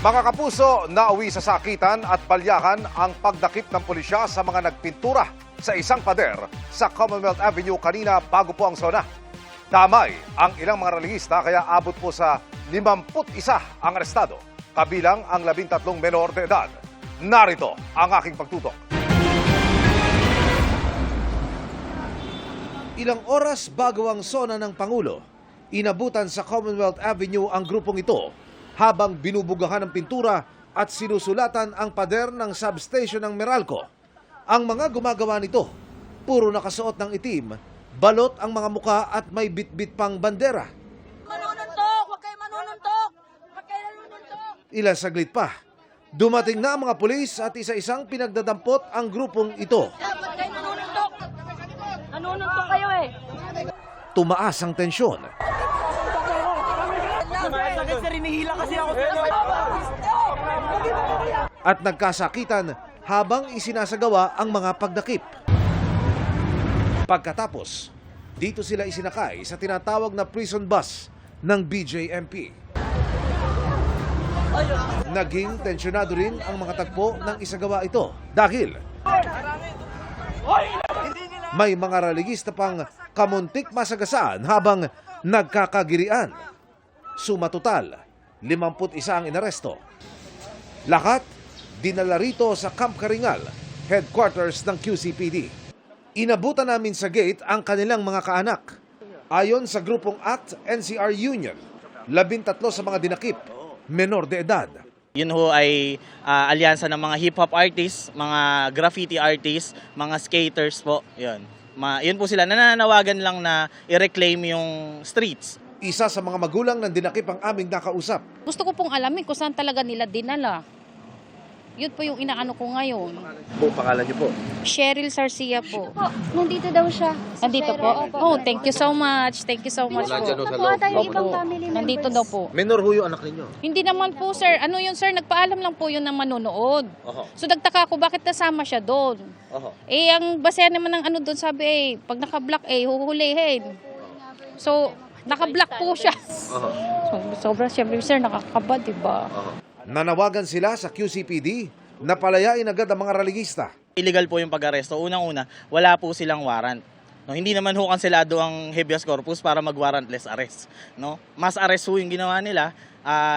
Mga kapuso, nauwi sa sakitan at palyakan ang pagdakip ng pulisya sa mga nagpintura sa isang pader sa Commonwealth Avenue kanina bago po ang SONA. Damay ang ilang mga relihista kaya abot po sa 51 ang arestado, kabilang ang 13 menor de edad. Narito ang aking pagtutok. Ilang oras bago ang SONA ng Pangulo, inabutan sa Commonwealth Avenue ang grupong ito habang binubugahan ng pintura at sinusulatan ang pader ng substation ng Meralco. Ang mga gumagawa nito, puro nakasuot ng itim, balot ang mga muka at may bitbit pang bandera. Manununtok! Huwag kayo manununtok! Huwag kayo manununtok! Ilang saglit pa, dumating na ang mga pulis at isa-isang pinagdadampot ang grupong ito. Huwag kayo manununtok! Manununtok kayo eh! Tumaas ang tensyon. At nagkasakitan habang isinasagawa ang mga pagdakip. Pagkatapos, dito sila isinakay sa tinatawag na prison bus ng BJMP. Naging tensyonado rin ang mga tagpo ng isagawa ito dahil may mga religista pang kamuntik masagasaan habang nagkakagirian. Suma total, 51 ang inaresto. Lahat dinala rito sa Camp Karingal, headquarters ng QCPD. Inabutan namin sa gate ang kanilang mga kaanak. Ayon sa grupong ACT NCR Union, 13 sa mga dinakip, menor de edad. Yun ho ay alyansa ng mga hip-hop artists, mga graffiti artists, mga skaters po. Yun. Yun po sila, nananawagan lang na i-reclaim yung streets. Isa sa mga magulang ng dinakip ang aming nakausap. Gusto ko pong alamin kung saan talaga nila dinala. Yun po yung inaano ko ngayon. Po, pangalan niyo po? Cheryl Sarcia po. Nandito daw siya. Nandito po? Oh, thank you so much. Thank you so much po. Nakuha tayo ibang Opo. family members. Nandito daw po. Menor ho yung anak ninyo? Hindi naman po, sir. Ano yun, sir? Nagpaalam lang po yun ng manonood. So, nagtaka ko bakit nasama siya doon. Eh, ang basehan naman ng ano doon, sabi pag naka-block huhulihin. So, naka-block po siya. Sobrang siyempre, sir, nakakaba, diba? Nanawagan sila sa QCPD na palayain agad ang mga religista. Illegal po yung pag-aresto. Unang-una, wala po silang warrant. No, hindi naman ho kanselado ang habeas corpus para mag-warrantless arrest. No? Mass arrest ho yung ginawa nila.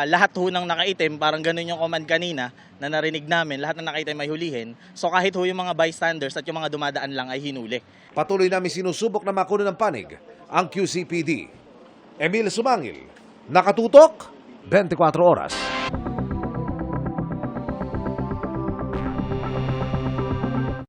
Lahat ho ng nakaitim, parang ganun yung command kanina na narinig namin, lahat ng nakaitim ay hulihin. So kahit ho yung mga bystanders at yung mga dumadaan lang ay hinuli. Patuloy namin sinusubok na makunan ng panig ang QCPD. Emil Sumangil, nakatutok, 24 oras.